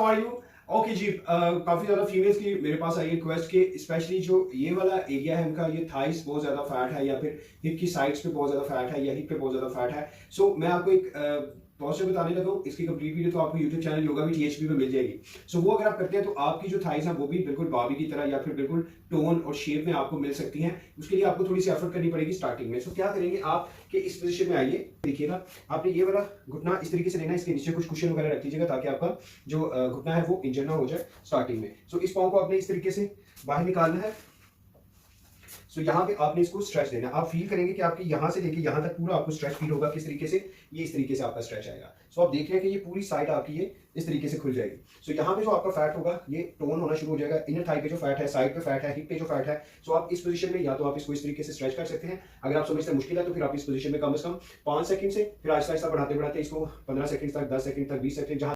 How are you? Okay जी, काफ़ी ज़्यादा फीमेल्स की मेरे पास आई है रिक्वेस्ट कि स्पेशली जो ये वाला एरिया है उनका, ये थाइस बहुत ज़्यादा फैट है या फिर हिप की साइड्स पे बहुत ज़्यादा फैट है या हिप पे बहुत ज़्यादा फैट है। सो मैं आपको एक प्रोसेस बताने लगा हूँ। इसकी कंप्लीट वीडियो तो आपको यूट्यूब चैनल योगा भी टीएचपी पे मिल जाएगी। सो वो अगर आप करते हैं तो आपकी जो थाइस है वो भी बिल्कुल बाबी की तरह या फिर बिल्कुल टोन और शेप में आपको मिल सकती हैं। उसके लिए आपको थोड़ी सी एफर्ट करनी पड़ेगी स्टार्टिंग में। सो क्या करेंगे आप कि इस पोजीशन में आइए, देखिएगा आपने ये वाला घुटना इस तरीके से लेना है, इसके नीचे कुछ कुशन वगैरह रख लीजिएगा ताकि आपका जो घुटना है वो इंजर ना हो जाए स्टार्टिंग में। सो इस पाँव को आपने इस तरीके से बाहर निकालना है। सो यहाँ पे आपने इसको स्ट्रेच देना है। आप फील करेंगे कि आपकी यहाँ से लेके यहाँ तक पूरा आपको स्ट्रेच फील होगा। किस तरीके से? ये इस तरीके से आपका स्ट्रेच आएगा। सो आप देख रहे हैं कि ये पूरी साइड आपकी ये इस तरीके से खुल जाएगी। सो यहाँ पे जो आपका फैट होगा ये टोन होना शुरू हो जाएगा। इनर थाई पे जो फैट है, साइड पे फैट है, हिप पे जो फैट है। सो आप इस पोजीशन में या तो आप इसको इस तरीके से स्ट्रेच कर सकते हैं। अगर आप समझते हैं मुश्किल है तो फिर आप इस पोजीशन में कम से कम 5 सेकंड से फिर आहिस्ता आहिस्ता बढ़ाते बढ़ाते इसको 15 सेकंड तक, 10 सेकंड तक, 20 सेकंड, जहाँ